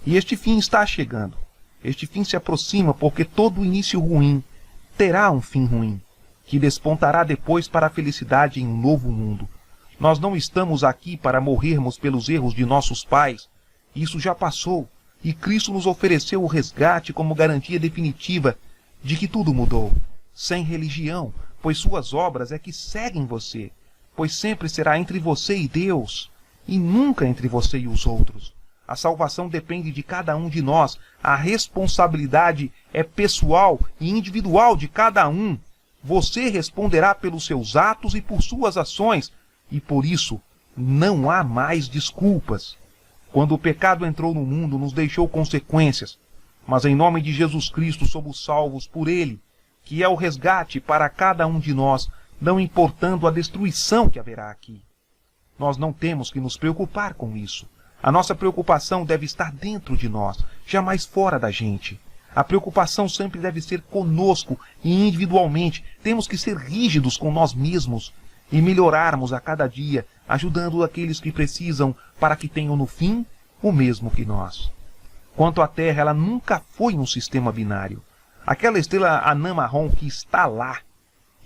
E este fim está chegando. Este fim se aproxima porque todo início ruim terá um fim ruim, que despontará depois para a felicidade em um novo mundo. Nós não estamos aqui para morrermos pelos erros de nossos pais. Isso já passou, e Cristo nos ofereceu o resgate como garantia definitiva de que tudo mudou. Sem religião, pois suas obras é que seguem você, pois sempre será entre você e Deus, e nunca entre você e os outros. A salvação depende de cada um de nós. A responsabilidade é pessoal e individual de cada um. Você responderá pelos seus atos e por suas ações, e por isso não há mais desculpas. Quando o pecado entrou no mundo, nos deixou consequências, mas em nome de Jesus Cristo somos salvos por Ele, que é o resgate para cada um de nós, não importando a destruição que haverá aqui. Nós não temos que nos preocupar com isso. A nossa preocupação deve estar dentro de nós, jamais fora da gente. A preocupação sempre deve ser conosco e individualmente. Temos que ser rígidos com nós mesmos e melhorarmos a cada dia, ajudando aqueles que precisam para que tenham no fim o mesmo que nós. Quanto à Terra, ela nunca foi um sistema binário. Aquela estrela anã marrom que está lá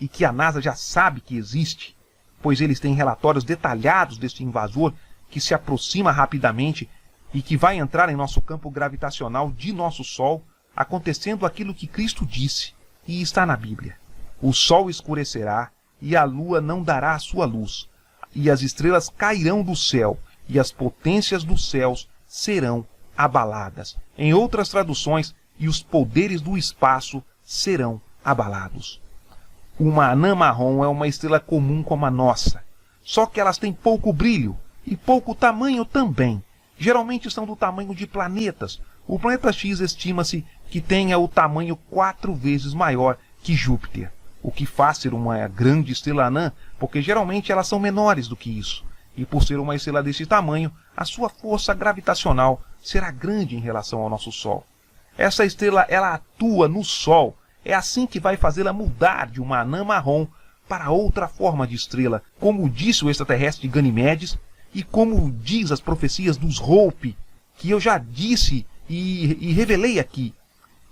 e que a NASA já sabe que existe, pois eles têm relatórios detalhados deste invasor que se aproxima rapidamente e que vai entrar em nosso campo gravitacional de nosso Sol, acontecendo aquilo que Cristo disse, e está na Bíblia. O Sol escurecerá, e a Lua não dará a sua luz, e as estrelas cairão do céu, e as potências dos céus serão abaladas. Em outras traduções, e os poderes do espaço serão abalados. Uma anã marrom é uma estrela comum como a nossa, só que elas têm pouco brilho, e pouco tamanho também. Geralmente são do tamanho de planetas. O planeta X estima-se que tenha o tamanho 4 vezes maior que Júpiter, o que faz ser uma grande estrela anã, porque geralmente elas são menores do que isso. E por ser uma estrela desse tamanho, a sua força gravitacional será grande em relação ao nosso Sol. Essa estrela, ela atua no Sol. É assim que vai fazê-la mudar de uma anã marrom para outra forma de estrela, como disse o extraterrestre Ganimedes, e como diz as profecias dos Hope, que eu já disse e revelei aqui,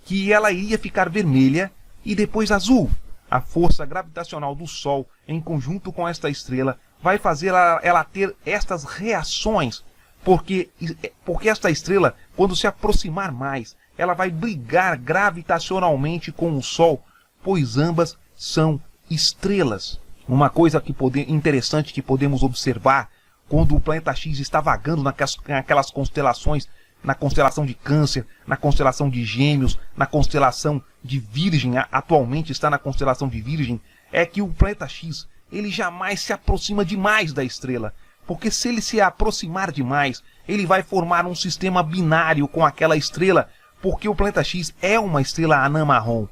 que ela iria ficar vermelha e depois azul. A força gravitacional do Sol, em conjunto com esta estrela, vai fazer ela ter estas reações, porque esta estrela, quando se aproximar mais, ela vai brigar gravitacionalmente com o Sol, pois ambas são estrelas. Uma coisa interessante que podemos observar quando o planeta X está vagando naquelas constelações, na constelação de Câncer, na constelação de Gêmeos, na constelação de Virgem, atualmente está na constelação de Virgem, é que o planeta X, ele jamais se aproxima demais da estrela, porque se ele se aproximar demais, ele vai formar um sistema binário com aquela estrela, porque o planeta X é uma estrela anã marrom.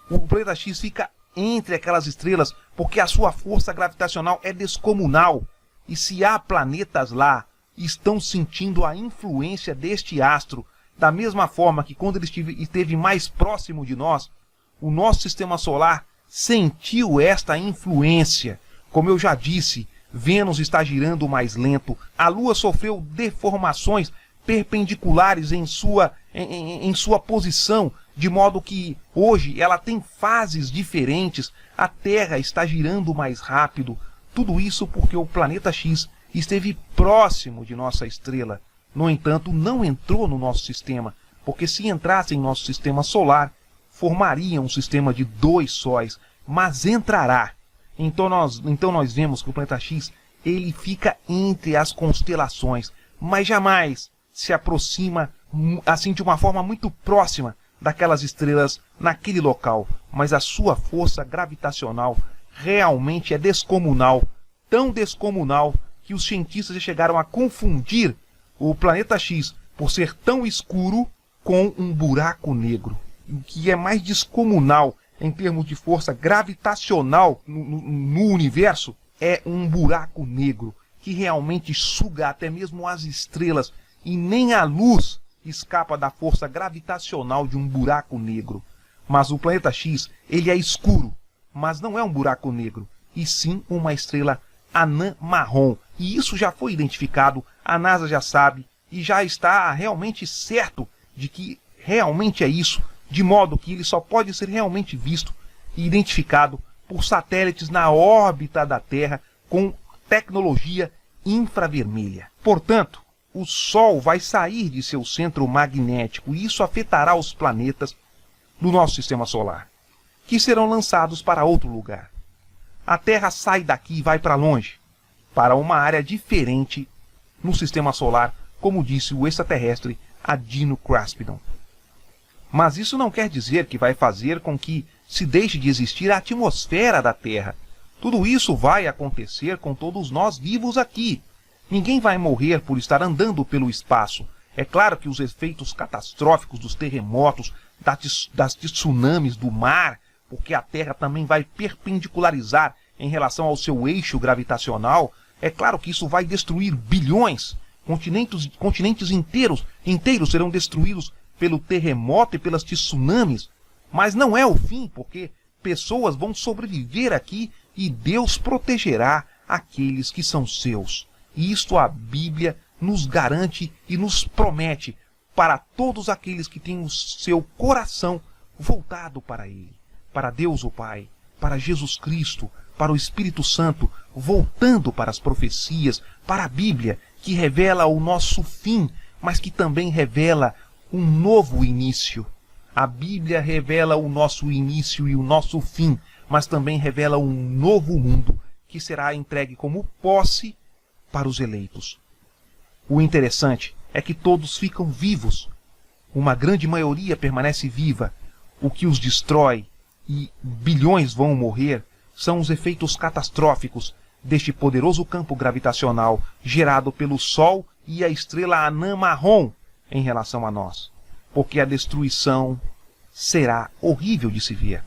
O planeta X fica entre aquelas estrelas porque a sua força gravitacional é descomunal. E se há planetas lá, estão sentindo a influência deste astro, da mesma forma que quando ele esteve mais próximo de nós, o nosso sistema solar sentiu esta influência. Como eu já disse, Vênus está girando mais lento, a Lua sofreu deformações perpendiculares em sua posição, de modo que hoje ela tem fases diferentes, a Terra está girando mais rápido. Tudo isso porque o planeta X esteve próximo de nossa estrela. No entanto, não entrou no nosso sistema, porque se entrasse em nosso sistema solar, formaria um sistema de 2 sóis, mas entrará. Então nós vemos que o planeta X, ele fica entre as constelações, mas jamais se aproxima assim de uma forma muito próxima daquelas estrelas naquele local, mas a sua força gravitacional realmente é descomunal, tão descomunal que os cientistas já chegaram a confundir o planeta X, por ser tão escuro, com um buraco negro, o que é mais descomunal em termos de força gravitacional no universo, é um buraco negro, que realmente suga até mesmo as estrelas, e nem a luz escapa da força gravitacional de um buraco negro. Mas o planeta X, ele é escuro, mas não é um buraco negro, e sim uma estrela anã marrom. E isso já foi identificado, a NASA já sabe, e já está realmente certo de que realmente é isso, de modo que ele só pode ser realmente visto e identificado por satélites na órbita da Terra com tecnologia infravermelha. Portanto, o Sol vai sair de seu centro magnético e isso afetará os planetas do nosso sistema solar, que serão lançados para outro lugar. A Terra sai daqui e vai para longe, para uma área diferente no sistema solar, como disse o extraterrestre Adino Craspidon. Mas isso não quer dizer que vai fazer com que se deixe de existir a atmosfera da Terra. Tudo isso vai acontecer com todos nós vivos aqui. Ninguém vai morrer por estar andando pelo espaço. É claro que os efeitos catastróficos dos terremotos, das tsunamis do mar, porque a Terra também vai perpendicularizar em relação ao seu eixo gravitacional, é claro que isso vai destruir bilhões. Continentes inteiros serão destruídos pelo terremoto e pelas tsunamis. Mas não é o fim, porque pessoas vão sobreviver aqui e Deus protegerá aqueles que são seus. E isto a Bíblia nos garante e nos promete para todos aqueles que têm o seu coração voltado para Ele, para Deus o Pai, para Jesus Cristo, para o Espírito Santo, voltando para as profecias, para a Bíblia, que revela o nosso fim, mas que também revela um novo início. A Bíblia revela o nosso início e o nosso fim, mas também revela um novo mundo que será entregue como posse para os eleitos. O interessante é que todos ficam vivos. Uma grande maioria permanece viva. O que os destrói e bilhões vão morrer são os efeitos catastróficos deste poderoso campo gravitacional gerado pelo Sol e a estrela anã marrom em relação a nós. Porque a destruição será horrível de se ver.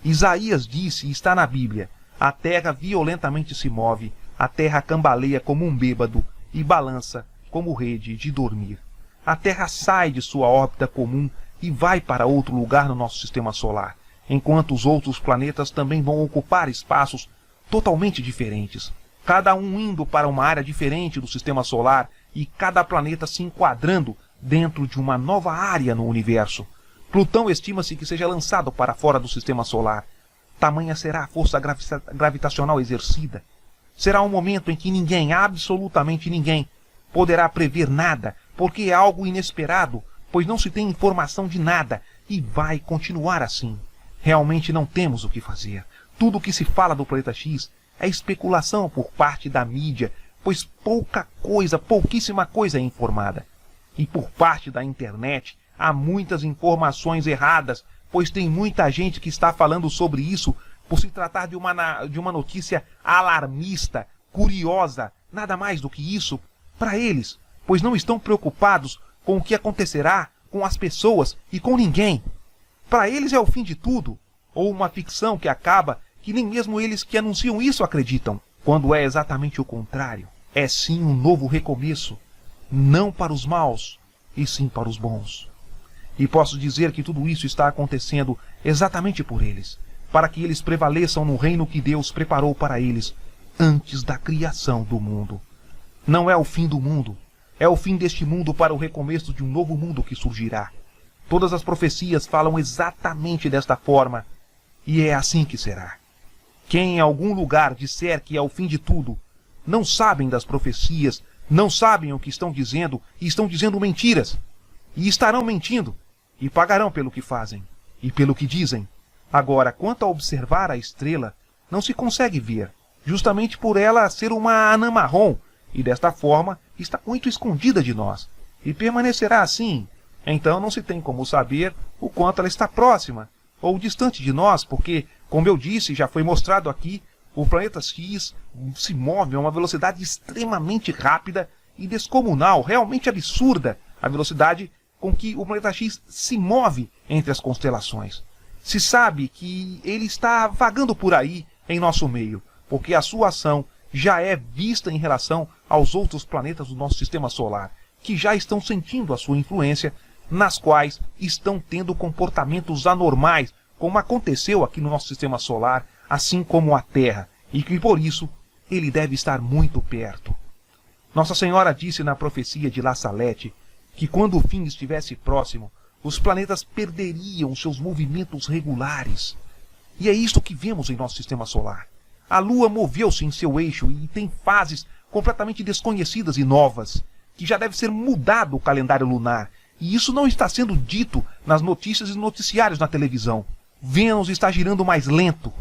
Isaías disse, e está na Bíblia, a terra violentamente se move, a terra cambaleia como um bêbado e balança como rede de dormir. A terra sai de sua órbita comum e vai para outro lugar no nosso sistema solar, enquanto os outros planetas também vão ocupar espaços totalmente diferentes, cada um indo para uma área diferente do sistema solar e cada planeta se enquadrando dentro de uma nova área no universo. Plutão estima-se que seja lançado para fora do sistema solar. Tamanha será a força gravitacional exercida. Será um momento em que ninguém, absolutamente ninguém, poderá prever nada, porque é algo inesperado, pois não se tem informação de nada, e vai continuar assim. Realmente não temos o que fazer. Tudo o que se fala do planeta X é especulação por parte da mídia, pois pouquíssima coisa é informada. E por parte da internet há muitas informações erradas, pois tem muita gente que está falando sobre isso por se tratar de uma notícia alarmista, curiosa, nada mais do que isso para eles, pois não estão preocupados com o que acontecerá com as pessoas e com ninguém. Para eles é o fim de tudo, ou uma ficção que acaba que nem mesmo eles que anunciam isso acreditam, quando é exatamente o contrário. É sim um novo recomeço, não para os maus, e sim para os bons. E posso dizer que tudo isso está acontecendo exatamente por eles, para que eles prevaleçam no reino que Deus preparou para eles antes da criação do mundo. Não é o fim do mundo, é o fim deste mundo para o recomeço de um novo mundo que surgirá. Todas as profecias falam exatamente desta forma, e é assim que será. Quem em algum lugar disser que é o fim de tudo, não sabem das profecias, não sabem o que estão dizendo e estão dizendo mentiras. E estarão mentindo, e pagarão pelo que fazem, e pelo que dizem. Agora, quanto a observar a estrela, não se consegue ver, justamente por ela ser uma anã marrom, e desta forma está muito escondida de nós, e permanecerá assim. Então não se tem como saber o quanto ela está próxima, ou distante de nós, porque, como eu disse, já foi mostrado aqui, o planeta X se move a uma velocidade extremamente rápida e descomunal, realmente absurda, a velocidade com que o planeta X se move entre as constelações. Se sabe que ele está vagando por aí em nosso meio, porque a sua ação já é vista em relação aos outros planetas do nosso sistema solar, que já estão sentindo a sua influência, nas quais estão tendo comportamentos anormais, como aconteceu aqui no nosso sistema solar, assim como a Terra, e que por isso ele deve estar muito perto. Nossa Senhora disse na profecia de La Salette que quando o fim estivesse próximo, os planetas perderiam seus movimentos regulares. E é isto que vemos em nosso sistema solar. A Lua moveu-se em seu eixo e tem fases completamente desconhecidas e novas, que já deve ser mudado o calendário lunar. E isso não está sendo dito nas notícias e noticiários na televisão. Vênus está girando mais lento.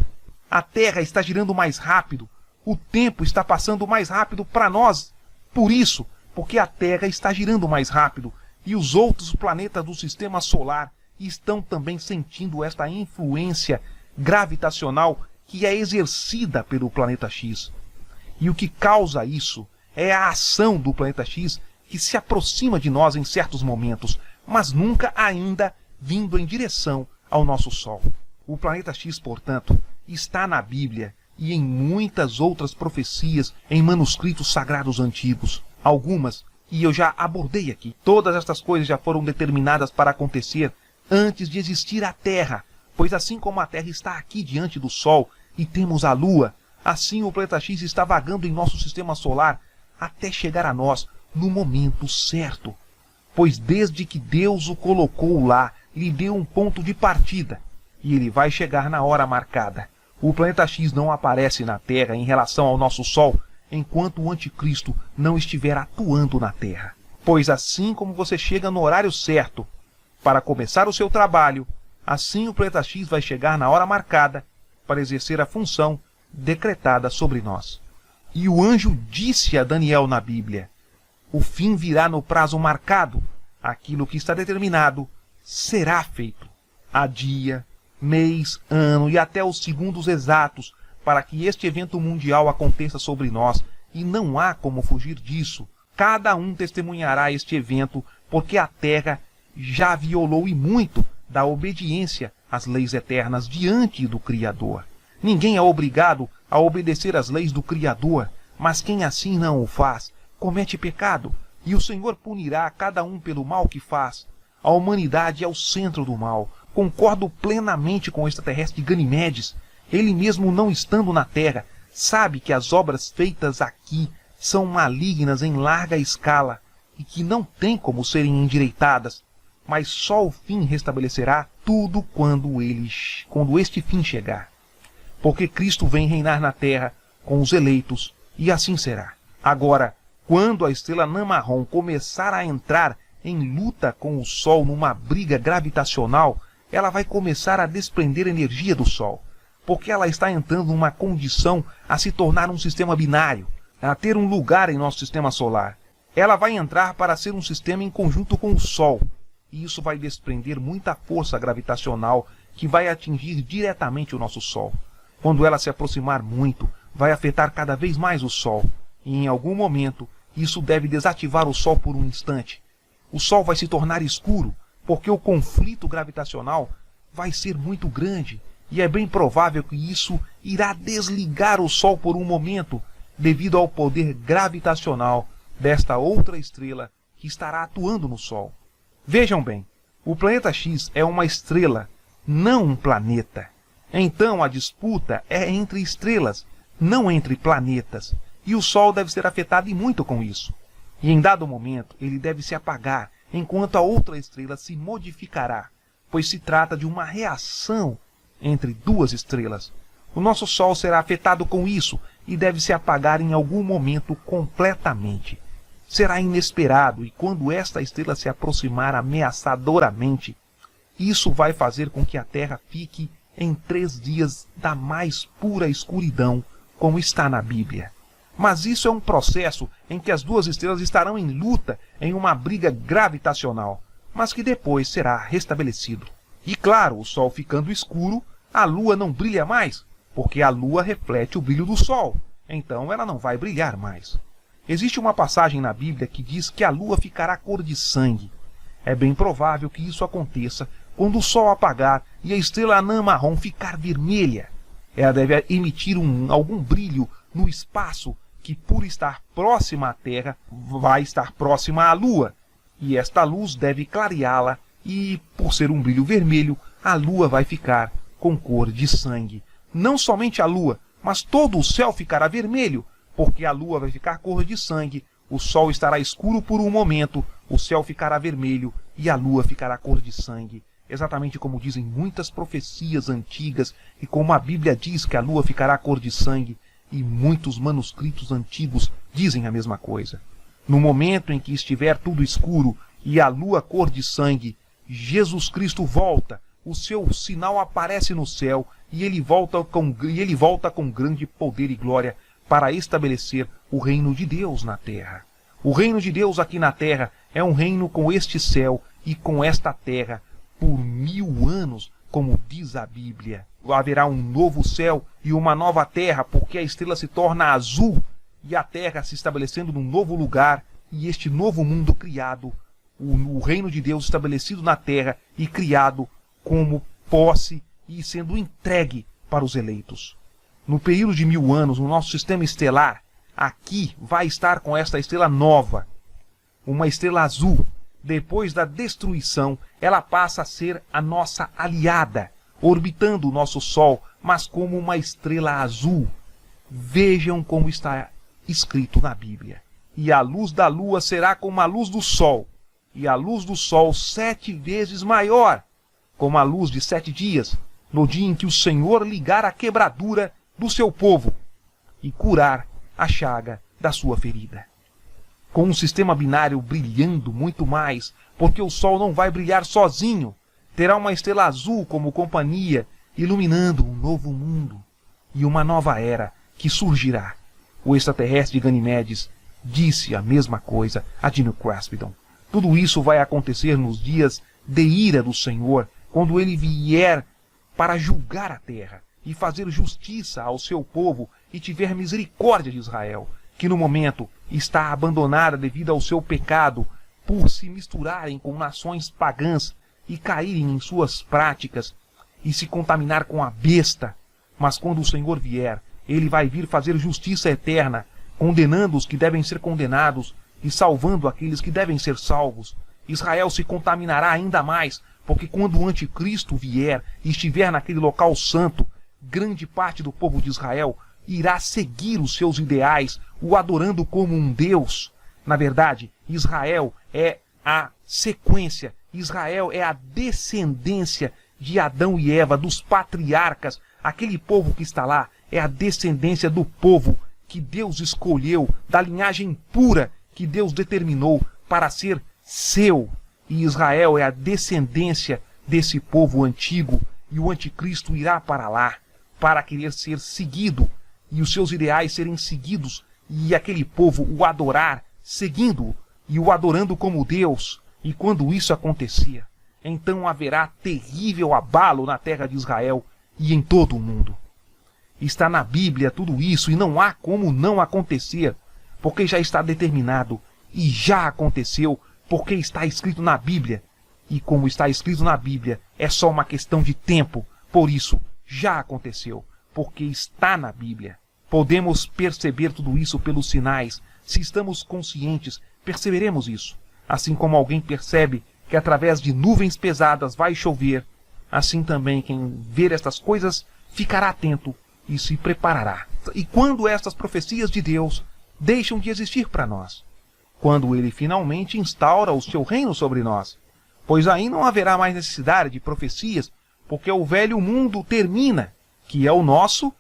A Terra está girando mais rápido. O tempo está passando mais rápido para nós. Por isso, porque a Terra está girando mais rápido e os outros planetas do sistema solar estão também sentindo esta influência gravitacional que é exercida pelo planeta X. E o que causa isso é a ação do planeta X que se aproxima de nós em certos momentos, mas nunca ainda vindo em direção ao nosso Sol. O planeta X, portanto, está na Bíblia e em muitas outras profecias em manuscritos sagrados antigos. Algumas, e eu já abordei aqui, todas estas coisas já foram determinadas para acontecer antes de existir a Terra, pois assim como a Terra está aqui diante do Sol e temos a Lua, assim o planeta X está vagando em nosso sistema solar até chegar a nós no momento certo. Pois desde que Deus o colocou lá, lhe deu um ponto de partida, e ele vai chegar na hora marcada. O planeta X não aparece na Terra em relação ao nosso Sol, enquanto o anticristo não estiver atuando na Terra. Pois assim como você chega no horário certo para começar o seu trabalho, assim o planeta X vai chegar na hora marcada para exercer a função decretada sobre nós. E o anjo disse a Daniel na Bíblia: o fim virá no prazo marcado, aquilo que está determinado será feito. Há dia, mês, ano e até os segundos exatos para que este evento mundial aconteça sobre nós, e não há como fugir disso. Cada um testemunhará este evento, porque a Terra já violou e muito da obediência às leis eternas diante do Criador. Ninguém é obrigado a obedecer às leis do Criador, mas quem assim não o faz, comete pecado, e o Senhor punirá cada um pelo mal que faz. A humanidade é o centro do mal. Concordo plenamente com o extraterrestre Ganimedes. Ele mesmo não estando na Terra, sabe que as obras feitas aqui são malignas em larga escala e que não tem como serem endireitadas, mas só o fim restabelecerá tudo quando este fim chegar. Porque Cristo vem reinar na Terra com os eleitos, e assim será. Agora, quando a estrela anã marrom começar a entrar em luta com o Sol numa briga gravitacional, ela vai começar a desprender energia do Sol, porque ela está entrando numa condição a se tornar um sistema binário, a ter um lugar em nosso sistema solar. Ela vai entrar para ser um sistema em conjunto com o Sol, e isso vai desprender muita força gravitacional que vai atingir diretamente o nosso Sol. Quando ela se aproximar muito, vai afetar cada vez mais o Sol, e em algum momento isso deve desativar o Sol por um instante. O Sol vai se tornar escuro, porque o conflito gravitacional vai ser muito grande, e é bem provável que isso irá desligar o Sol por um momento, devido ao poder gravitacional desta outra estrela que estará atuando no Sol. Vejam bem, o planeta X é uma estrela, não um planeta. Então a disputa é entre estrelas, não entre planetas, e o Sol deve ser afetado e muito com isso. E em dado momento ele deve se apagar, enquanto a outra estrela se modificará, pois se trata de uma reação entre duas estrelas. O nosso Sol será afetado com isso e deve se apagar em algum momento completamente. Será inesperado, e quando esta estrela se aproximar ameaçadoramente, isso vai fazer com que a Terra fique em 3 dias da mais pura escuridão, como está na Bíblia. Mas isso é um processo em que as duas estrelas estarão em luta em uma briga gravitacional, mas que depois será restabelecido. E claro, o Sol ficando escuro, a Lua não brilha mais, porque a Lua reflete o brilho do Sol, então ela não vai brilhar mais. Existe uma passagem na Bíblia que diz que a Lua ficará cor de sangue. É bem provável que isso aconteça quando o Sol apagar e a estrela anã marrom ficar vermelha. Ela deve emitir algum brilho no espaço que, por estar próxima à Terra, vai estar próxima à Lua. E esta luz deve clareá-la e, por ser um brilho vermelho, a Lua vai ficar com cor de sangue. Não somente a Lua, mas todo o céu ficará vermelho, porque a Lua vai ficar cor de sangue o sol estará escuro por um momento, o céu ficará vermelho e a lua ficará cor de sangue. Exatamente como dizem muitas profecias antigas e como a Bíblia diz que a lua ficará cor de sangue, e muitos manuscritos antigos dizem a mesma coisa. No momento em que estiver tudo escuro e a lua cor de sangue, Jesus Cristo volta, o seu sinal aparece no céu e ele volta com grande poder e glória para estabelecer o reino de Deus na terra. O reino de Deus aqui na terra é um reino com este céu e com esta terra por 1000 anos, como diz a Bíblia. Haverá um novo céu e uma nova terra, porque a estrela se torna azul e a terra se estabelecendo num novo lugar, e este novo mundo criado, o reino de Deus estabelecido na terra e criado como posse e sendo entregue para os eleitos. No período de 1000 anos, o nosso sistema estelar aqui vai estar com esta estrela nova, uma estrela azul. Depois da destruição, ela passa a ser a nossa aliada, orbitando o nosso Sol, mas como uma estrela azul. Vejam como está escrito na Bíblia. E a luz da lua será como a luz do sol, e a luz do sol 7 vezes maior, como a luz de 7 dias, no dia em que o Senhor ligar a quebradura do seu povo e curar a chaga da sua ferida. Com um sistema binário brilhando muito mais, porque o sol não vai brilhar sozinho, terá uma estrela azul como companhia, iluminando um novo mundo e uma nova era que surgirá. O extraterrestre de Ganimedes disse a mesma coisa a Dino Crespidon. Tudo isso vai acontecer nos dias de ira do Senhor, quando ele vier para julgar a terra e fazer justiça ao seu povo e tiver misericórdia de Israel, que no momento está abandonada devido ao seu pecado, por se misturarem com nações pagãs e caírem em suas práticas e se contaminar com a besta. Mas quando o Senhor vier, ele vai vir fazer justiça eterna, condenando os que devem ser condenados e salvando aqueles que devem ser salvos. Israel se contaminará ainda mais, porque quando o anticristo vier e estiver naquele local santo, grande parte do povo de Israel irá seguir os seus ideais, o adorando como um Deus. Na verdade, Israel é a sequência, Israel é a descendência de Adão e Eva, dos patriarcas. Aquele povo que está lá é a descendência do povo que Deus escolheu, da linhagem pura que Deus determinou para ser seu. E Israel é a descendência desse povo antigo, e o anticristo irá para lá para querer ser seguido e os seus ideais serem seguidos, e aquele povo o adorar, seguindo-o e o adorando como Deus. E quando isso acontecer, então haverá terrível abalo na terra de Israel e em todo o mundo. Está na Bíblia tudo isso e não há como não acontecer, porque já está determinado e já aconteceu, porque está escrito na Bíblia. E como está escrito na Bíblia, é só uma questão de tempo. Por isso, já aconteceu, porque está na Bíblia. Podemos perceber tudo isso pelos sinais. Se estamos conscientes, perceberemos isso. Assim como alguém percebe que através de nuvens pesadas vai chover, assim também quem ver estas coisas ficará atento e se preparará. E quando estas profecias de Deus deixam de existir para nós? Quando ele finalmente instaura o seu reino sobre nós. Pois aí não haverá mais necessidade de profecias, porque o velho mundo termina, que é o nosso,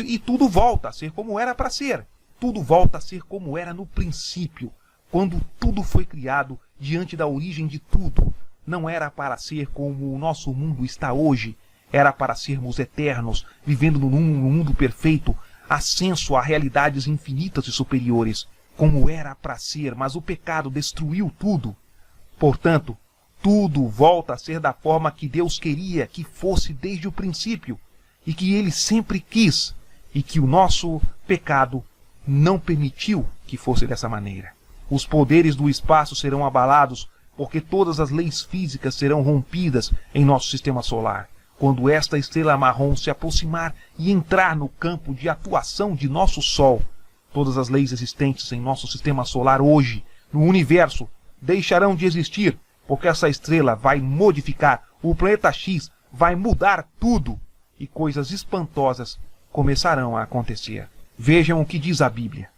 e tudo volta a ser como era para ser. Tudo volta a ser como era no princípio, quando tudo foi criado diante da origem de tudo. Não era para ser como o nosso mundo está hoje, era para sermos eternos, vivendo num mundo perfeito, ascenso a realidades infinitas e superiores, como era para ser, mas o pecado destruiu tudo. Portanto, tudo volta a ser da forma que Deus queria que fosse desde o princípio, e que Ele sempre quis, e que o nosso pecado não permitiu que fosse dessa maneira. Os poderes do espaço serão abalados, porque todas as leis físicas serão rompidas em nosso sistema solar. Quando esta estrela marrom se aproximar e entrar no campo de atuação de nosso Sol, todas as leis existentes em nosso sistema solar hoje, no universo, deixarão de existir, porque essa estrela vai modificar, o planeta X vai mudar tudo, e coisas espantosas começarão a acontecer. Vejam o que diz a Bíblia.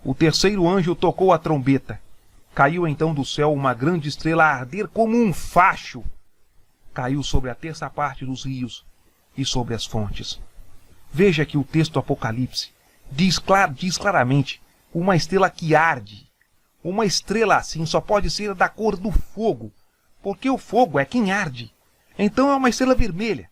O terceiro anjo tocou a trombeta. Caiu então do céu uma grande estrela a arder como um facho. Caiu sobre a terça parte dos rios e sobre as fontes. Veja que o texto do Apocalipse diz claramente uma estrela que arde. Uma estrela assim só pode ser da cor do fogo, porque o fogo é quem arde. Então é uma estrela vermelha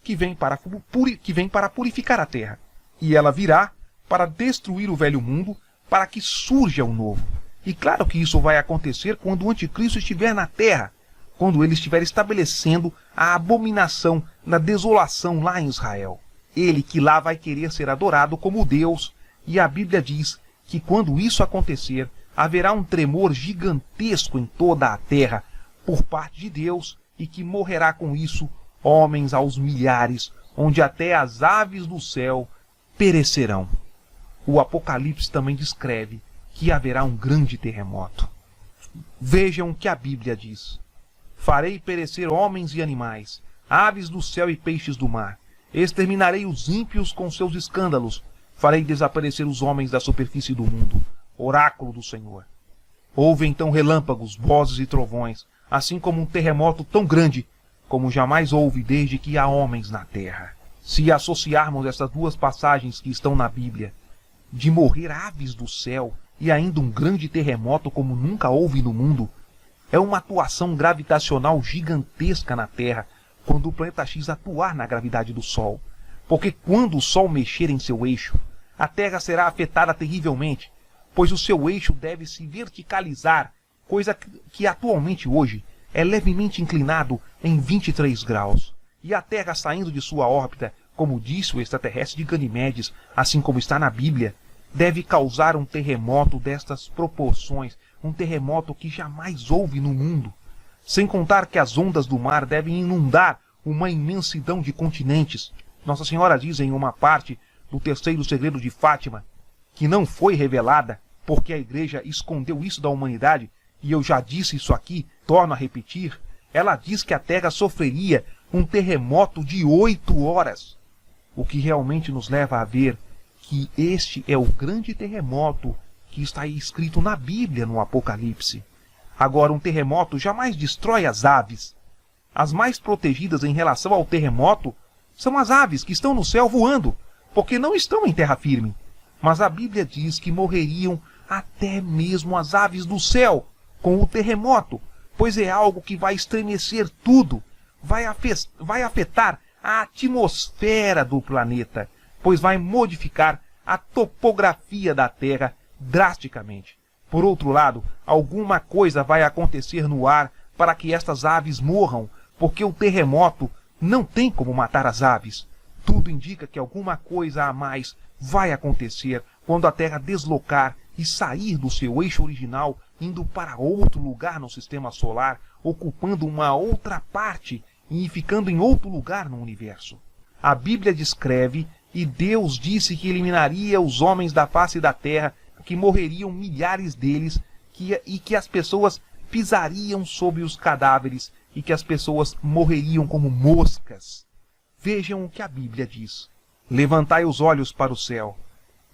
que vem para purificar a terra. E ela virá para destruir o velho mundo, para que surja o novo. E claro que isso vai acontecer quando o anticristo estiver na terra, quando ele estiver estabelecendo a abominação da desolação lá em Israel. Ele que lá vai querer ser adorado como Deus, e a Bíblia diz que quando isso acontecer, haverá um tremor gigantesco em toda a terra por parte de Deus, e que morrerá com isso homens aos milhares, onde até as aves do céu perecerão. O Apocalipse também descreve que haverá um grande terremoto. Vejam o que a Bíblia diz. Farei perecer homens e animais, aves do céu e peixes do mar. Exterminarei os ímpios com seus escândalos. Farei desaparecer os homens da superfície do mundo. Oráculo do Senhor. Houve então relâmpagos, vozes e trovões, assim como um terremoto tão grande como jamais houve desde que há homens na terra. Se associarmos essas duas passagens que estão na Bíblia, de morrer aves do céu e ainda um grande terremoto como nunca houve no mundo, é uma atuação gravitacional gigantesca na Terra quando o planeta X atuar na gravidade do Sol. Porque quando o Sol mexer em seu eixo, a Terra será afetada terrivelmente, pois o seu eixo deve se verticalizar, coisa que atualmente hoje é levemente inclinado em 23 graus. E a Terra saindo de sua órbita, como disse o extraterrestre de Ganimedes, assim como está na Bíblia, deve causar um terremoto destas proporções, um terremoto que jamais houve no mundo. Sem contar que as ondas do mar devem inundar uma imensidão de continentes. Nossa Senhora diz em uma parte do terceiro segredo de Fátima, que não foi revelada, porque a Igreja escondeu isso da humanidade, e eu já disse isso aqui, torno a repetir, ela diz que a Terra sofreria um terremoto de 8 horas, o que realmente nos leva a ver que este é o grande terremoto que está aí escrito na Bíblia, no Apocalipse. Agora, um terremoto jamais destrói as aves. As mais protegidas em relação ao terremoto são as aves que estão no céu voando, porque não estão em terra firme. Mas a Bíblia diz que morreriam até mesmo as aves do céu com o terremoto, pois é algo que vai estremecer tudo, vai afetar a atmosfera do planeta, pois vai modificar a topografia da Terra drasticamente. Por outro lado, alguma coisa vai acontecer no ar para que estas aves morram, porque o terremoto não tem como matar as aves. Tudo indica que alguma coisa a mais vai acontecer quando a Terra deslocar e sair do seu eixo original, indo para outro lugar no sistema solar, ocupando uma outra parte e ficando em outro lugar no universo. A Bíblia descreve, e Deus disse que eliminaria os homens da face da terra, que morreriam milhares deles, e que as pessoas pisariam sobre os cadáveres, e que as pessoas morreriam como moscas. Vejam o que a Bíblia diz. Levantai os olhos para o céu,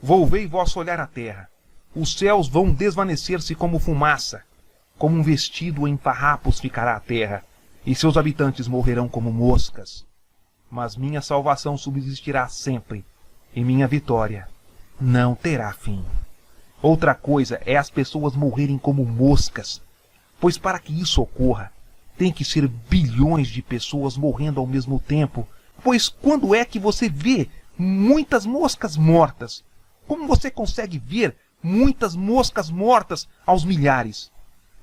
volvei vosso olhar à terra. Os céus vão desvanecer-se como fumaça, como um vestido em farrapos ficará a terra, e seus habitantes morrerão como moscas. Mas minha salvação subsistirá sempre, e minha vitória não terá fim. Outra coisa é as pessoas morrerem como moscas, pois para que isso ocorra, tem que ser bilhões de pessoas morrendo ao mesmo tempo, pois quando é que você vê muitas moscas mortas? Como você consegue ver muitas moscas mortas aos milhares?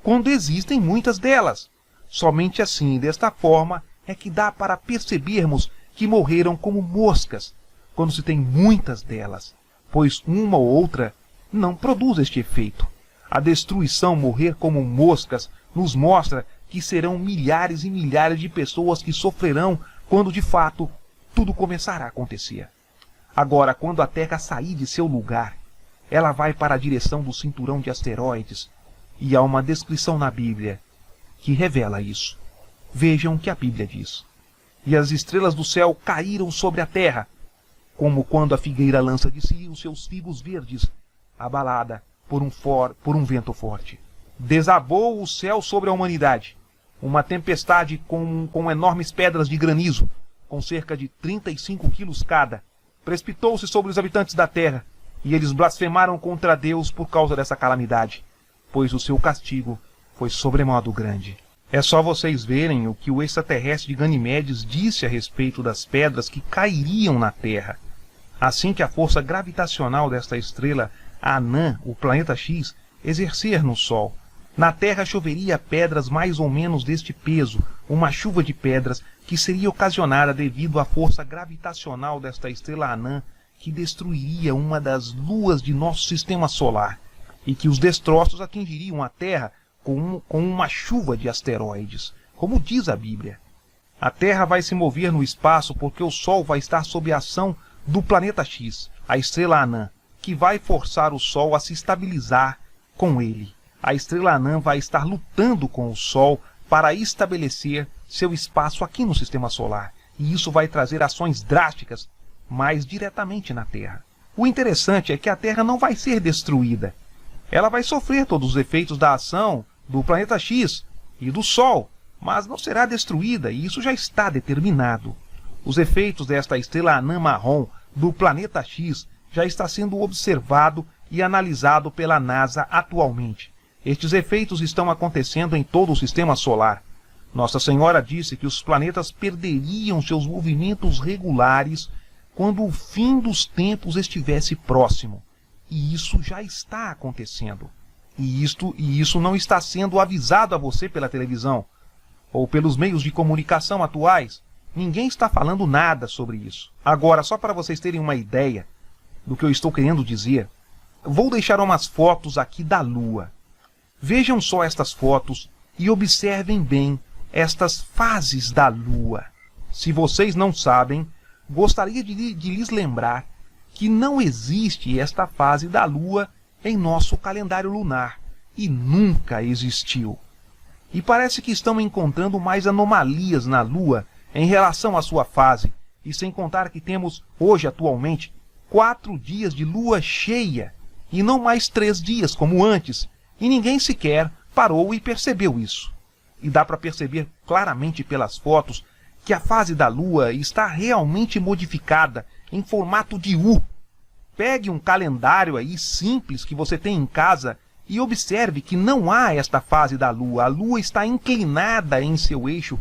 Quando existem muitas delas. Somente assim, desta forma, é que dá para percebermos que morreram como moscas, quando se tem muitas delas, pois uma ou outra não produz este efeito. A destruição, morrer como moscas, nos mostra que serão milhares e milhares de pessoas que sofrerão quando de fato tudo começará a acontecer. Agora, quando a Terra sair de seu lugar, ela vai para a direção do cinturão de asteroides, e há uma descrição na Bíblia que revela isso. Vejam o que a Bíblia diz. E as estrelas do céu caíram sobre a terra, como quando a figueira lança de si os seus figos verdes, abalada por um vento forte. Desabou o céu sobre a humanidade. Uma tempestade com enormes pedras de granizo, com cerca de 35 quilos cada, precipitou-se sobre os habitantes da terra, e eles blasfemaram contra Deus por causa dessa calamidade, pois o seu castigo foi sobremodo grande. É só vocês verem o que o extraterrestre de Ganimedes disse a respeito das pedras que cairiam na Terra. Assim que a força gravitacional desta estrela, Anã, o planeta X, exercer no Sol, na Terra choveria pedras mais ou menos deste peso, uma chuva de pedras que seria ocasionada devido à força gravitacional desta estrela Anã, que destruiria uma das luas de nosso sistema solar, e que os destroços atingiriam a Terra com uma chuva de asteroides, como diz a Bíblia. A Terra vai se mover no espaço porque o Sol vai estar sob a ação do planeta X, a estrela Anã, que vai forçar o Sol a se estabilizar com ele. A estrela Anã vai estar lutando com o Sol para estabelecer seu espaço aqui no sistema solar, e isso vai trazer ações drásticas mais diretamente na Terra. O interessante é que a Terra não vai ser destruída. Ela vai sofrer todos os efeitos da ação do planeta X e do Sol, mas não será destruída, e isso já está determinado. Os efeitos desta estrela Anã marrom do planeta X já está sendo observado e analisado pela NASA atualmente. Estes efeitos estão acontecendo em todo o sistema solar. Nossa Senhora disse que os planetas perderiam seus movimentos regulares quando o fim dos tempos estivesse próximo. E isso já está acontecendo. E isso não está sendo avisado a você pela televisão ou pelos meios de comunicação atuais. Ninguém está falando nada sobre isso. Agora, só para vocês terem uma ideia do que eu estou querendo dizer, vou deixar umas fotos aqui da Lua. Vejam só estas fotos e observem bem estas fases da Lua. Se vocês não sabem, gostaria de lhes lembrar que não existe esta fase da Lua em nosso calendário lunar, e nunca existiu. E parece que estão encontrando mais anomalias na Lua em relação à sua fase, e sem contar que temos, hoje atualmente, 4 dias de Lua cheia, e não mais 3 dias como antes, e ninguém sequer parou e percebeu isso. E dá para perceber claramente pelas fotos que a fase da Lua está realmente modificada em formato de U. Pegue um calendário aí simples que você tem em casa e observe que não há esta fase da Lua. A Lua está inclinada em seu eixo,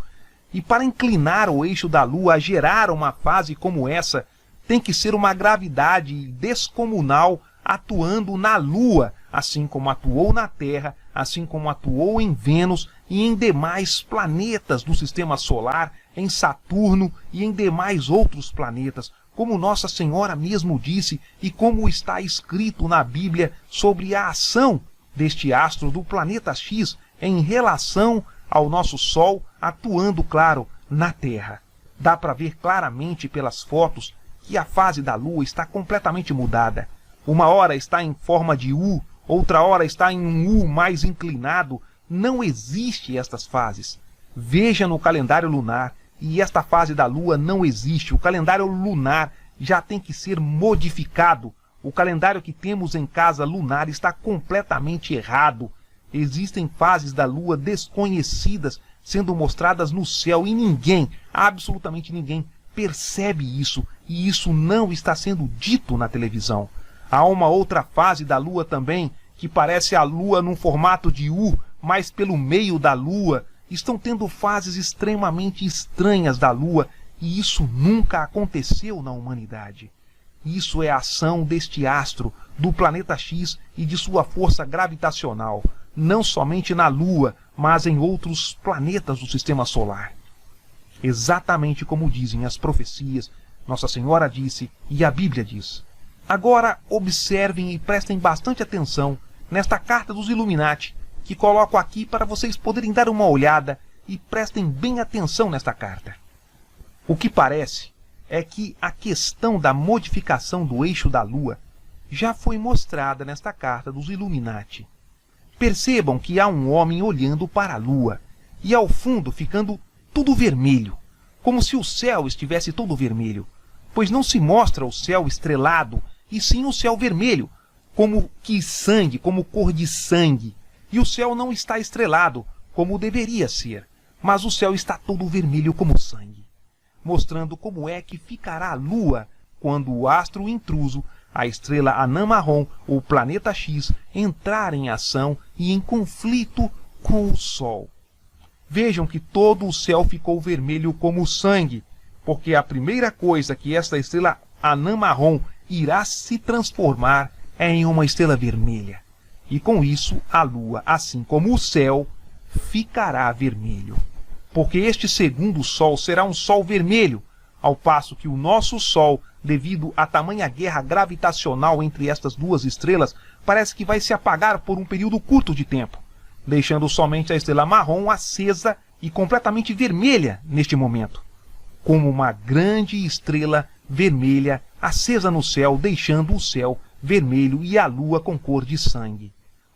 e para inclinar o eixo da Lua a gerar uma fase como essa, tem que ser uma gravidade descomunal atuando na Lua, assim como atuou na Terra, assim como atuou em Vênus e em demais planetas do Sistema Solar, em Saturno e em demais outros planetas, como Nossa Senhora mesmo disse e como está escrito na Bíblia sobre a ação deste astro do planeta X em relação ao nosso Sol, atuando, claro, na Terra. Dá para ver claramente pelas fotos que a fase da Lua está completamente mudada. Uma hora está em forma de U, outra hora está em um U mais inclinado. Não existe estas fases. Veja no calendário lunar, e esta fase da Lua não existe. O calendário lunar já tem que ser modificado. O calendário que temos em casa lunar está completamente errado. Existem fases da Lua desconhecidas sendo mostradas no céu e ninguém, absolutamente ninguém, percebe isso, e isso não está sendo dito na televisão. Há uma outra fase da Lua também, que parece a Lua num formato de U, mas pelo meio da Lua. Estão tendo fases extremamente estranhas da Lua, e isso nunca aconteceu na humanidade. Isso é a ação deste astro, do planeta X e de sua força gravitacional, não somente na Lua, mas em outros planetas do Sistema Solar. Exatamente como dizem as profecias, Nossa Senhora disse e a Bíblia diz. Agora observem e prestem bastante atenção nesta carta dos Illuminati, que coloco aqui para vocês poderem dar uma olhada e prestem bem atenção nesta carta. O que parece é que a questão da modificação do eixo da Lua já foi mostrada nesta carta dos Illuminati. Percebam que há um homem olhando para a Lua, e ao fundo ficando tudo vermelho, como se o céu estivesse todo vermelho, pois não se mostra o céu estrelado, e sim o céu vermelho, como que sangue, como cor de sangue. E o céu não está estrelado, como deveria ser, mas o céu está todo vermelho como sangue, mostrando como é que ficará a lua quando o astro intruso, a estrela anã marrom ou planeta X, entrar em ação e em conflito com o Sol. Vejam que todo o céu ficou vermelho como sangue, porque a primeira coisa que esta estrela anã marrom irá se transformar é em uma estrela vermelha. E com isso a lua, assim como o céu, ficará vermelho. Porque este segundo sol será um sol vermelho, ao passo que o nosso Sol, devido à tamanha guerra gravitacional entre estas duas estrelas, parece que vai se apagar por um período curto de tempo, deixando somente a estrela marrom acesa e completamente vermelha neste momento, como uma grande estrela vermelha acesa no céu, deixando o céu vermelho e a lua com cor de sangue.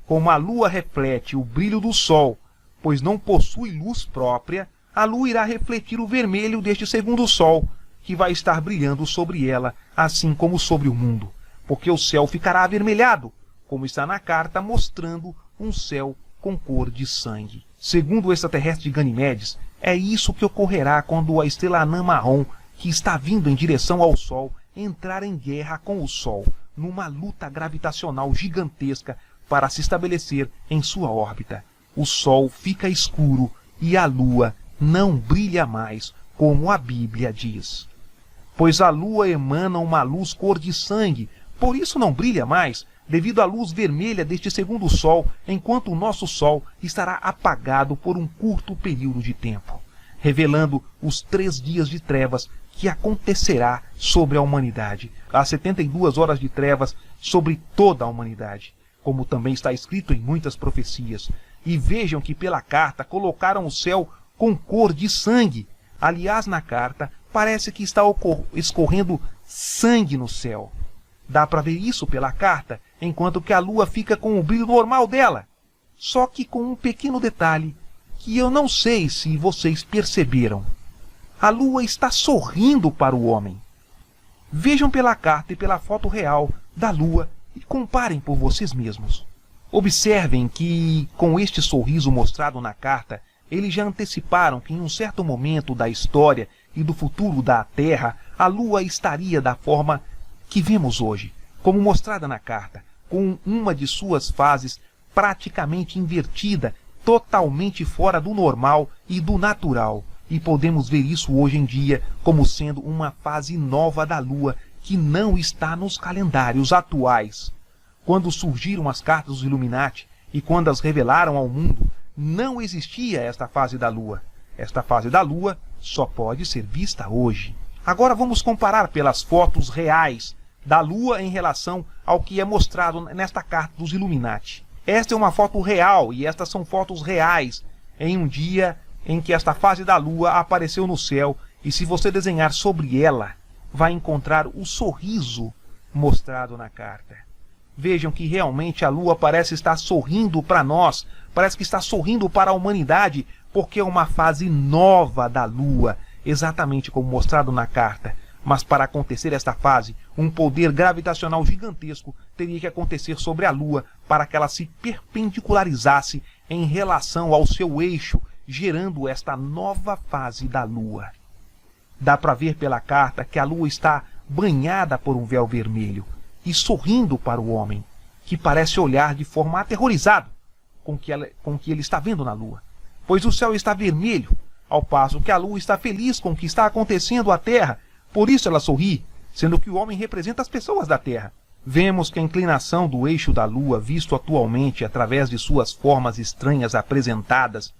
Como a lua reflete o brilho do sol, pois não possui luz própria, a lua irá refletir o vermelho deste segundo sol, que vai estar brilhando sobre ela, assim como sobre o mundo, porque o céu ficará avermelhado, como está na carta, mostrando um céu com cor de sangue. Segundo o extraterrestre de Ganimedes, é isso que ocorrerá quando a estrela anã marrom, que está vindo em direção ao Sol, entrar em guerra com o Sol, numa luta gravitacional gigantesca para se estabelecer em sua órbita. O Sol fica escuro e a Lua não brilha mais, como a Bíblia diz. Pois a Lua emana uma luz cor de sangue, por isso não brilha mais, devido à luz vermelha deste segundo Sol, enquanto o nosso Sol estará apagado por um curto período de tempo, revelando os 3 dias de trevas que acontecerá sobre a humanidade, as 72 horas de trevas sobre toda a humanidade, como também está escrito em muitas profecias. E vejam que pela carta colocaram o céu com cor de sangue. Aliás, na carta parece que está escorrendo sangue no céu. Dá para ver isso pela carta, enquanto que a lua fica com o brilho normal dela. Só que com um pequeno detalhe, que eu não sei se vocês perceberam. A lua está sorrindo para o homem. Vejam pela carta e pela foto real da lua e comparem por vocês mesmos. Observem que, com este sorriso mostrado na carta, eles já anteciparam que em um certo momento da história e do futuro da Terra, a lua estaria da forma que vemos hoje, como mostrada na carta, com uma de suas fases praticamente invertida, totalmente fora do normal e do natural. E podemos ver isso hoje em dia como sendo uma fase nova da lua que não está nos calendários atuais. Quando surgiram as cartas dos Illuminati e quando as revelaram ao mundo, não existia esta fase da lua. Esta fase da lua só pode ser vista hoje. Agora vamos comparar pelas fotos reais da lua em relação ao que é mostrado nesta carta dos Illuminati. Esta é uma foto real e estas são fotos reais em um dia em que esta fase da lua apareceu no céu, e se você desenhar sobre ela, vai encontrar o sorriso mostrado na carta. Vejam que realmente a lua parece estar sorrindo para nós, parece que está sorrindo para a humanidade, porque é uma fase nova da lua, exatamente como mostrado na carta. Mas para acontecer esta fase, um poder gravitacional gigantesco teria que acontecer sobre a lua para que ela se perpendicularizasse em relação ao seu eixo, gerando esta nova fase da lua. Dá para ver pela carta que a lua está banhada por um véu vermelho e sorrindo para o homem, que parece olhar de forma aterrorizada com o que ele está vendo na lua, pois o céu está vermelho, ao passo que a lua está feliz com o que está acontecendo à Terra, por isso ela sorri, sendo que o homem representa as pessoas da Terra. Vemos que a inclinação do eixo da lua, visto atualmente através de suas formas estranhas apresentadas,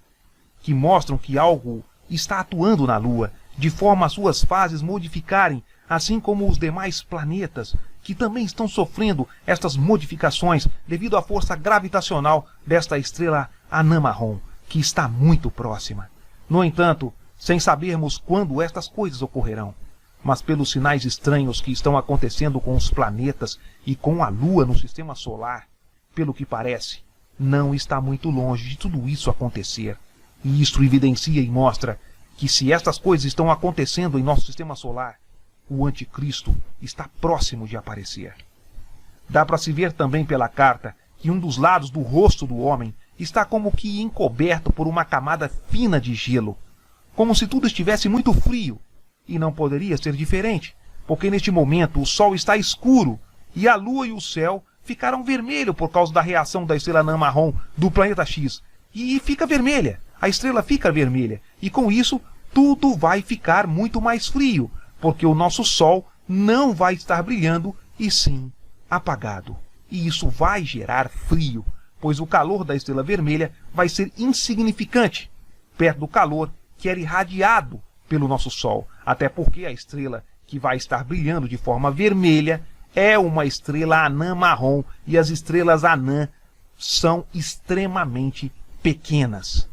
que mostram que algo está atuando na lua, de forma a suas fases modificarem, assim como os demais planetas, que também estão sofrendo estas modificações devido à força gravitacional desta estrela anã marrom, que está muito próxima. No entanto, sem sabermos quando estas coisas ocorrerão, mas pelos sinais estranhos que estão acontecendo com os planetas e com a Lua no sistema solar, pelo que parece, não está muito longe de tudo isso acontecer. E isto evidencia e mostra que se estas coisas estão acontecendo em nosso sistema solar, o anticristo está próximo de aparecer. Dá para se ver também pela carta que um dos lados do rosto do homem está como que encoberto por uma camada fina de gelo, como se tudo estivesse muito frio, e não poderia ser diferente, porque neste momento o sol está escuro e a lua e o céu ficaram vermelhos por causa da reação da estrela anã marrom do planeta X, e fica vermelha, a estrela fica vermelha, e com isso tudo vai ficar muito mais frio, porque o nosso sol não vai estar brilhando, e sim apagado. E isso vai gerar frio, pois o calor da estrela vermelha vai ser insignificante perto do calor que era irradiado pelo nosso Sol, até porque a estrela que vai estar brilhando de forma vermelha é uma estrela anã marrom, e as estrelas anã são extremamente pequenas.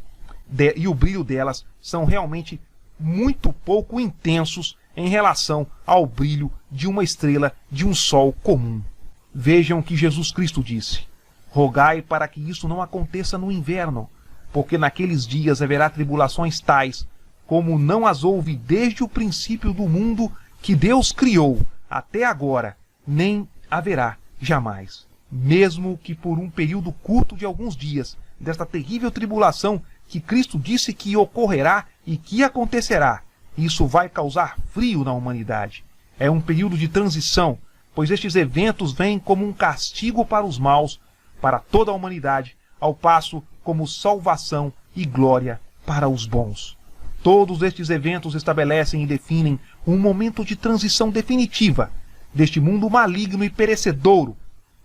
E o brilho delas são realmente muito pouco intensos em relação ao brilho de uma estrela de um Sol comum. Vejam o que Jesus Cristo disse: rogai para que isso não aconteça no inverno, porque naqueles dias haverá tribulações tais como não as houve desde o princípio do mundo que Deus criou até agora, nem haverá jamais. Mesmo que por um período curto de alguns dias, desta terrível tribulação que Cristo disse que ocorrerá e que acontecerá, isso vai causar frio na humanidade. É um período de transição, pois estes eventos vêm como um castigo para os maus, para toda a humanidade, ao passo como salvação e glória para os bons. Todos estes eventos estabelecem e definem um momento de transição definitiva deste mundo maligno e perecedouro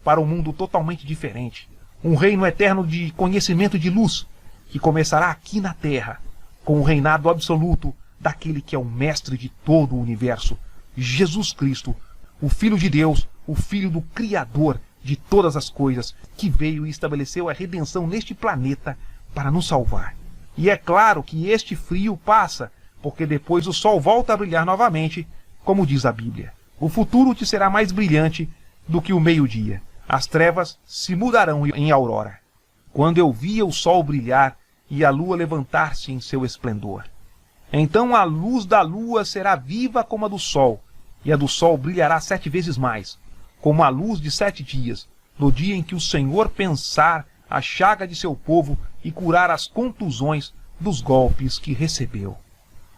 para um mundo totalmente diferente. Um reino eterno de conhecimento e de luz, que começará aqui na Terra, com o reinado absoluto daquele que é o mestre de todo o universo, Jesus Cristo, o Filho de Deus, o Filho do Criador de todas as coisas, que veio e estabeleceu a redenção neste planeta para nos salvar. E é claro que este frio passa, porque depois o sol volta a brilhar novamente, como diz a Bíblia. O futuro te será mais brilhante do que o meio-dia. As trevas se mudarão em aurora, quando eu via o sol brilhar e a lua levantar-se em seu esplendor. Então a luz da lua será viva como a do sol, e a do sol brilhará 7 vezes mais, como a luz de 7 dias, no dia em que o Senhor pensar a chaga de seu povo e curar as contusões dos golpes que recebeu.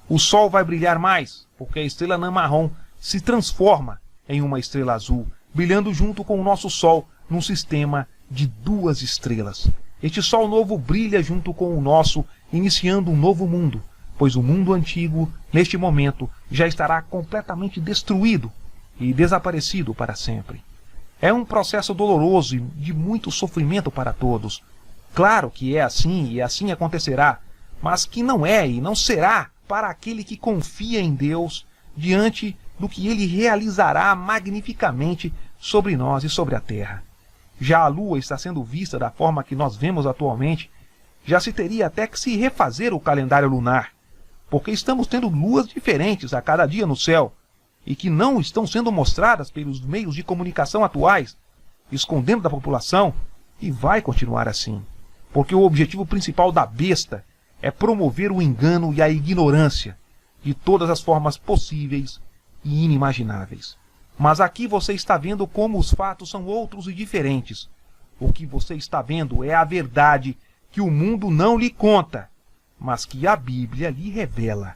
O sol vai brilhar mais, porque a estrela anã marrom se transforma em uma estrela azul, brilhando junto com o nosso sol num sistema de 2 estrelas. Este sol novo brilha junto com o nosso, iniciando um novo mundo, pois o mundo antigo, neste momento, já estará completamente destruído e desaparecido para sempre. É um processo doloroso e de muito sofrimento para todos. Claro que é assim e assim acontecerá, mas que não é e não será para aquele que confia em Deus diante do que Ele realizará magnificamente sobre nós e sobre a terra. Já a lua está sendo vista da forma que nós vemos atualmente, já se teria até que se refazer o calendário lunar, porque estamos tendo luas diferentes a cada dia no céu, e que não estão sendo mostradas pelos meios de comunicação atuais, escondendo da população, e vai continuar assim, porque o objetivo principal da besta é promover o engano e a ignorância de todas as formas possíveis e inimagináveis. Mas aqui você está vendo como os fatos são outros e diferentes. O que você está vendo é a verdade que o mundo não lhe conta, mas que a Bíblia lhe revela.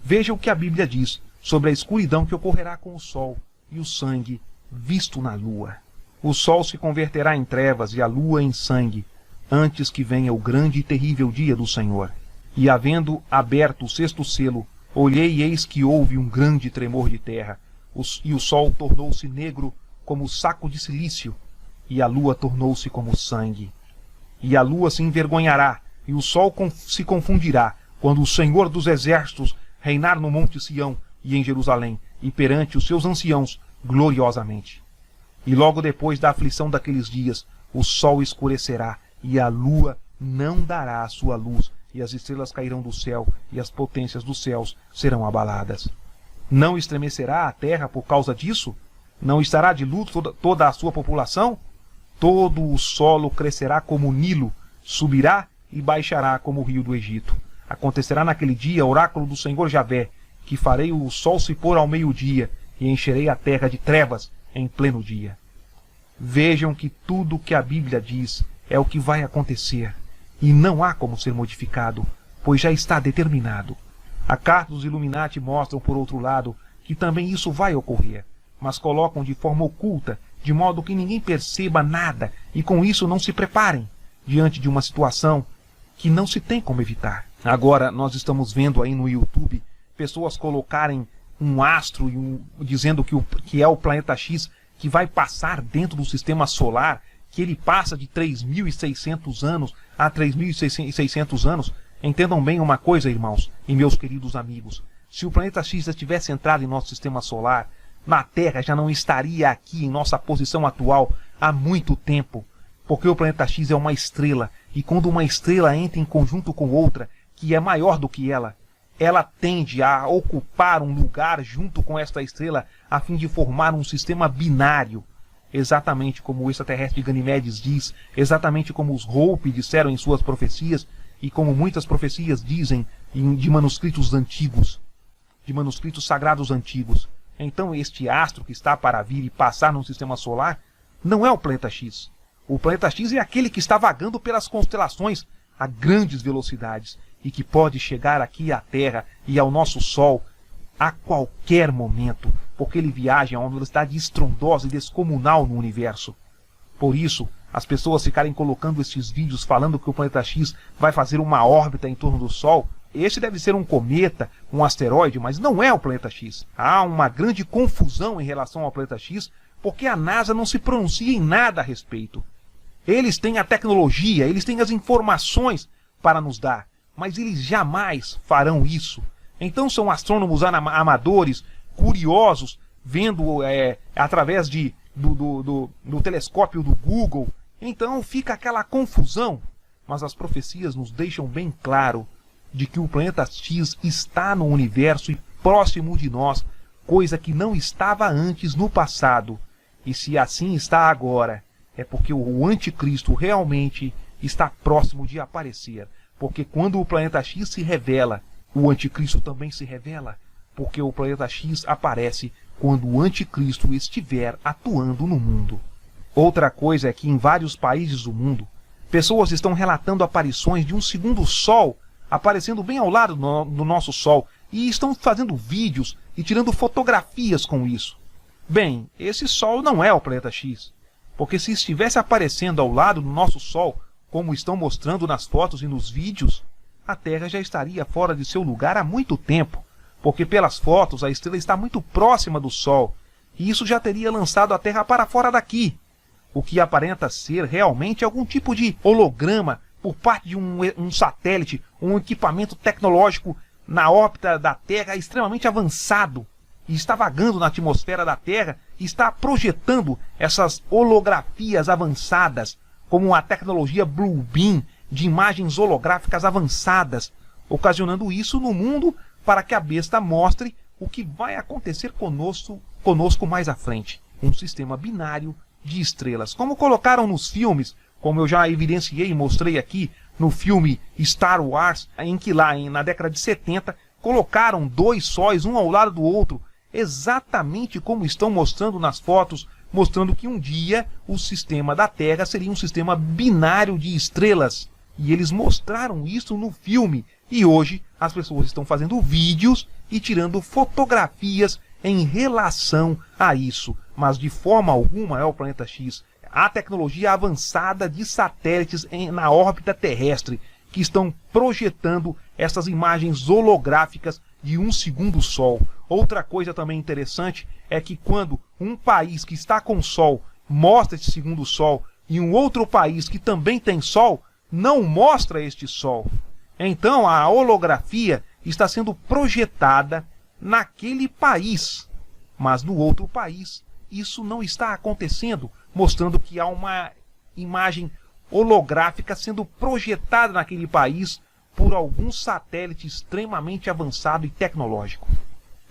Veja o que a Bíblia diz sobre a escuridão que ocorrerá com o sol e o sangue visto na lua. O sol se converterá em trevas e a lua em sangue, antes que venha o grande e terrível dia do Senhor. E havendo aberto o 6º selo, olhei e eis que houve um grande tremor de terra, e o sol tornou-se negro como saco de cilício, e a lua tornou-se como sangue. E a lua se envergonhará, e o sol se confundirá, quando o Senhor dos Exércitos reinar no monte Sião e em Jerusalém, e perante os seus anciãos, gloriosamente. E logo depois da aflição daqueles dias, o sol escurecerá, e a lua não dará a sua luz, e as estrelas cairão do céu, e as potências dos céus serão abaladas. Não estremecerá a terra por causa disso? Não estará de luto toda a sua população? Todo o solo crescerá como o Nilo, subirá e baixará como o rio do Egito. Acontecerá naquele dia, oráculo do Senhor Javé, que farei o sol se pôr ao meio-dia, e encherei a terra de trevas em pleno dia. Vejam que tudo o que a Bíblia diz é o que vai acontecer, e não há como ser modificado, pois já está determinado. A carta dos Illuminati mostram, por outro lado, que também isso vai ocorrer, mas colocam de forma oculta, de modo que ninguém perceba nada e com isso não se preparem diante de uma situação que não se tem como evitar. Agora nós estamos vendo aí no YouTube pessoas colocarem um astro dizendo que é o planeta X que vai passar dentro do sistema solar, que ele passa de 3.600 anos a 3.600 anos. Entendam bem uma coisa, irmãos e meus queridos amigos. Se o planeta X já tivesse entrado em nosso sistema solar, na Terra já não estaria aqui em nossa posição atual há muito tempo. Porque o planeta X é uma estrela, e quando uma estrela entra em conjunto com outra, que é maior do que ela tende a ocupar um lugar junto com esta estrela a fim de formar um sistema binário. Exatamente como o extraterrestre de Ganimedes diz, exatamente como os Hopi disseram em suas profecias, e como muitas profecias dizem de manuscritos antigos, de manuscritos sagrados antigos. Então este astro que está para vir e passar num sistema solar não é o planeta X. O planeta X é aquele que está vagando pelas constelações a grandes velocidades e que pode chegar aqui à Terra e ao nosso Sol a qualquer momento, porque ele viaja a uma velocidade estrondosa e descomunal no universo. Por isso, as pessoas ficarem colocando esses vídeos falando que o planeta X vai fazer uma órbita em torno do Sol. Este deve ser um cometa, um asteroide, mas não é o planeta X. Há uma grande confusão em relação ao planeta X, porque a NASA não se pronuncia em nada a respeito. Eles têm a tecnologia, eles têm as informações para nos dar, mas eles jamais farão isso. Então são astrônomos amadores, curiosos, vendo através do telescópio do Google. Então fica aquela confusão. Mas as profecias nos deixam bem claro de que o planeta X está no universo e próximo de nós, coisa que não estava antes no passado. E se assim está agora, é porque o anticristo realmente está próximo de aparecer. Porque quando o planeta X se revela, o anticristo também se revela. Porque o planeta X aparece quando o anticristo estiver atuando no mundo. Outra coisa é que em vários países do mundo, pessoas estão relatando aparições de um segundo Sol aparecendo bem ao lado do nosso Sol e estão fazendo vídeos e tirando fotografias com isso. Bem, esse Sol não é o planeta X, porque se estivesse aparecendo ao lado do nosso Sol, como estão mostrando nas fotos e nos vídeos, a Terra já estaria fora de seu lugar há muito tempo, porque pelas fotos a estrela está muito próxima do Sol, e isso já teria lançado a Terra para fora daqui, o que aparenta ser realmente algum tipo de holograma por parte de um satélite, um equipamento tecnológico na órbita da Terra extremamente avançado, e está vagando na atmosfera da Terra e está projetando essas holografias avançadas, como a tecnologia Blue Beam, de imagens holográficas avançadas, ocasionando isso no mundo para que a besta mostre o que vai acontecer conosco mais à frente. Um sistema binário de estrelas, como colocaram nos filmes, como eu já evidenciei e mostrei aqui no filme Star Wars, em que lá na década de 70 colocaram dois sóis um ao lado do outro, exatamente como estão mostrando nas fotos, mostrando que um dia o sistema da Terra seria um sistema binário de estrelas. E eles mostraram isso no filme. E hoje as pessoas estão fazendo vídeos e tirando fotografias em relação a isso. Mas de forma alguma é o planeta X. Há tecnologia avançada de satélites na órbita terrestre que estão projetando essas imagens holográficas de um segundo Sol. Outra coisa também interessante é que quando um país que está com Sol mostra esse segundo Sol e um outro país que também tem Sol não mostra este Sol. Então a holografia está sendo projetada naquele país, mas no outro país isso não está acontecendo, mostrando que há uma imagem holográfica sendo projetada naquele país por algum satélite extremamente avançado e tecnológico.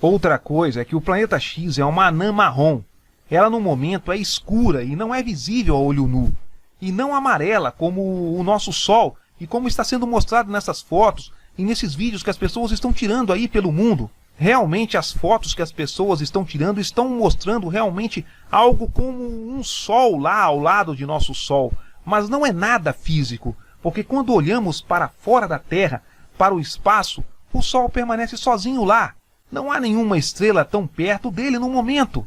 Outra coisa é que o planeta X é uma anã marrom. Ela no momento é escura e não é visível a olho nu, e não amarela como o nosso Sol e como está sendo mostrado nessas fotos e nesses vídeos que as pessoas estão tirando aí pelo mundo. Realmente as fotos que as pessoas estão tirando estão mostrando realmente algo como um sol lá ao lado de nosso Sol. Mas não é nada físico, porque quando olhamos para fora da Terra, para o espaço, o Sol permanece sozinho lá. Não há nenhuma estrela tão perto dele no momento.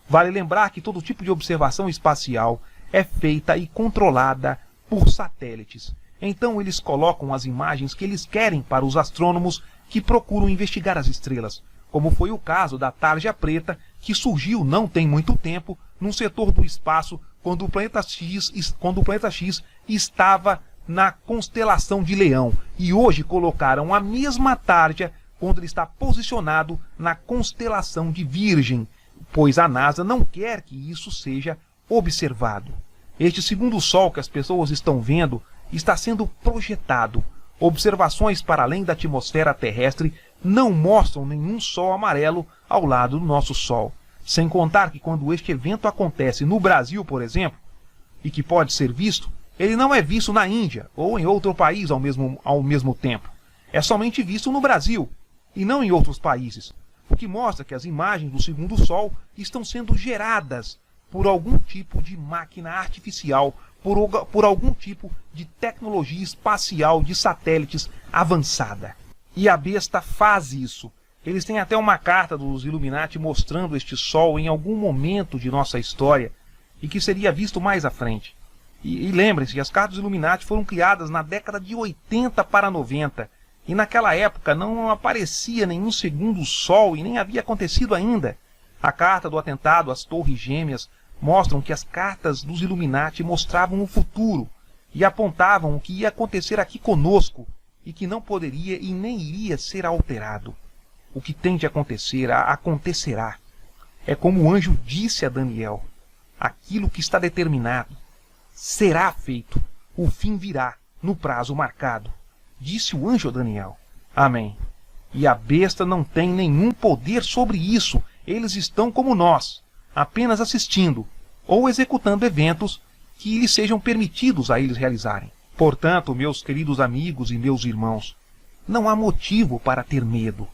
Vale lembrar que todo tipo de observação espacial é feita e controlada por satélites. Então eles colocam as imagens que eles querem para os astrônomos que procuram investigar as estrelas, como foi o caso da Tarja Preta, que surgiu não tem muito tempo num setor do espaço quando o planeta X estava na constelação de Leão. E hoje colocaram a mesma Tarja quando ele está posicionado na constelação de Virgem, pois a NASA não quer que isso seja observado. Este segundo Sol que as pessoas estão vendo está sendo projetado. Observações para além da atmosfera terrestre não mostram nenhum Sol amarelo ao lado do nosso Sol. Sem contar que quando este evento acontece no Brasil, por exemplo, e que pode ser visto, ele não é visto na Índia ou em outro país ao mesmo tempo. É somente visto no Brasil e não em outros países. O que mostra que as imagens do segundo Sol estão sendo geradas por algum tipo de máquina artificial, por algum tipo de tecnologia espacial de satélites avançada. E a besta faz isso. Eles têm até uma carta dos Illuminati mostrando este Sol em algum momento de nossa história e que seria visto mais à frente. E lembrem-se, as cartas dos Illuminati foram criadas na década de 80 para 90 e naquela época não aparecia nenhum segundo Sol e nem havia acontecido ainda. A carta do atentado às Torres Gêmeas mostram que as cartas dos Illuminati mostravam o futuro e apontavam o que ia acontecer aqui conosco e que não poderia e nem iria ser alterado. O que tem de acontecer, acontecerá. É como o anjo disse a Daniel: aquilo que está determinado será feito, o fim virá no prazo marcado. Disse o anjo a Daniel. Amém. E a besta não tem nenhum poder sobre isso. Eles estão como nós, apenas assistindo ou executando eventos que lhes sejam permitidos a eles realizarem. Portanto, meus queridos amigos e meus irmãos, não há motivo para ter medo.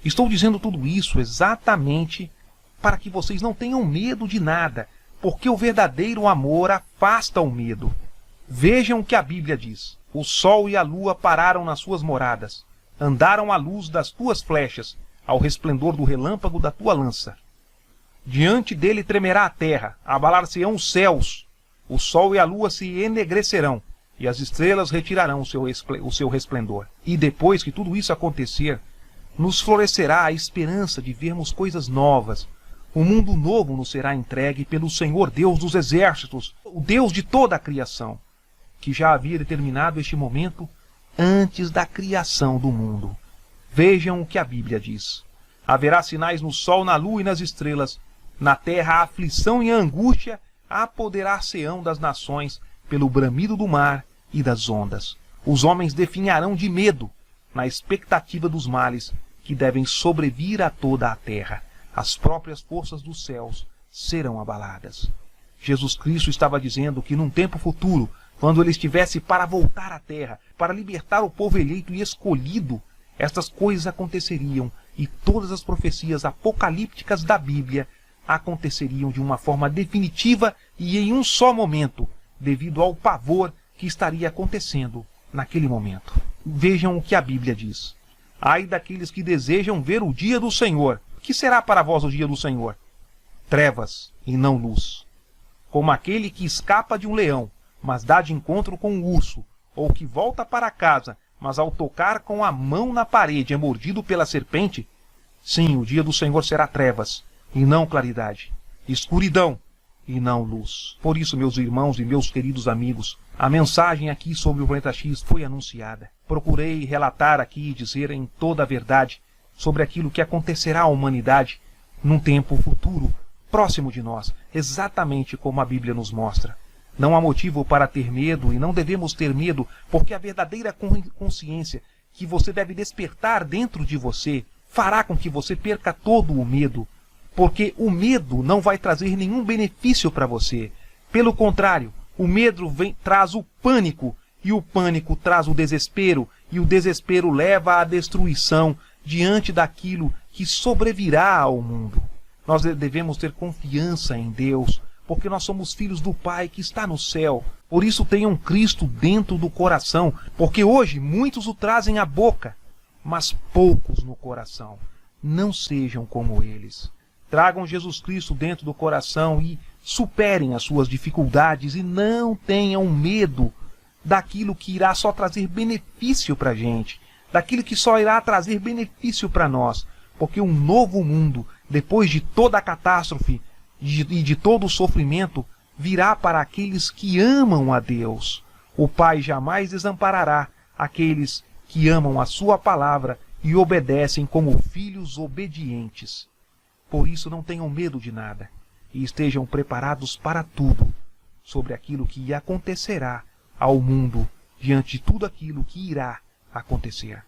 Estou dizendo tudo isso exatamente para que vocês não tenham medo de nada, porque o verdadeiro amor afasta o medo. Vejam o que a Bíblia diz. O sol e a lua pararam nas suas moradas, andaram à luz das tuas flechas, ao resplendor do relâmpago da tua lança. Diante dele tremerá a terra, abalar-se-ão os céus, o sol e a lua se enegrecerão, e as estrelas retirarão o seu resplendor. E depois que tudo isso acontecer, nos florescerá a esperança de vermos coisas novas. Um mundo novo nos será entregue pelo Senhor Deus dos exércitos, o Deus de toda a criação, que já havia determinado este momento antes da criação do mundo. Vejam o que a Bíblia diz. Haverá sinais no sol, na lua e nas estrelas. Na terra a aflição e a angústia apoderar-se-ão das nações pelo bramido do mar e das ondas. Os homens definharão de medo, na expectativa dos males que devem sobrevir a toda a terra. As próprias forças dos céus serão abaladas. Jesus Cristo estava dizendo que num tempo futuro, quando ele estivesse para voltar à terra, para libertar o povo eleito e escolhido, estas coisas aconteceriam e todas as profecias apocalípticas da Bíblia aconteceriam de uma forma definitiva e em um só momento, devido ao pavor que estaria acontecendo naquele momento. Vejam o que a Bíblia diz. Ai daqueles que desejam ver o dia do Senhor. Que será para vós o dia do Senhor? Trevas e não luz. Como aquele que escapa de um leão, mas dá de encontro com um urso, ou que volta para casa, mas ao tocar com a mão na parede é mordido pela serpente. Sim, o dia do Senhor será trevas e não claridade, escuridão e não luz. Por isso, meus irmãos e meus queridos amigos, a mensagem aqui sobre o planeta X foi anunciada. Procurei relatar aqui e dizer em toda a verdade sobre aquilo que acontecerá à humanidade num tempo futuro, próximo de nós, exatamente como a Bíblia nos mostra. Não há motivo para ter medo e não devemos ter medo, porque a verdadeira consciência que você deve despertar dentro de você fará com que você perca todo o medo, porque o medo não vai trazer nenhum benefício para você. Pelo contrário, o medo traz o pânico, e o pânico traz o desespero, e o desespero leva à destruição diante daquilo que sobrevirá ao mundo. Nós devemos ter confiança em Deus, porque nós somos filhos do Pai que está no céu. Por isso tenham Cristo dentro do coração, porque hoje muitos o trazem à boca, mas poucos no coração. Não sejam como eles. Tragam Jesus Cristo dentro do coração e superem as suas dificuldades e não tenham medo daquilo que irá só trazer benefício para a gente, daquilo que só irá trazer benefício para nós, porque um novo mundo, depois de toda a catástrofe e de todo o sofrimento, virá para aqueles que amam a Deus. O Pai jamais desamparará aqueles que amam a sua palavra e obedecem como filhos obedientes. Por isso não tenham medo de nada e estejam preparados para tudo sobre aquilo que acontecerá ao mundo diante de tudo aquilo que irá acontecer.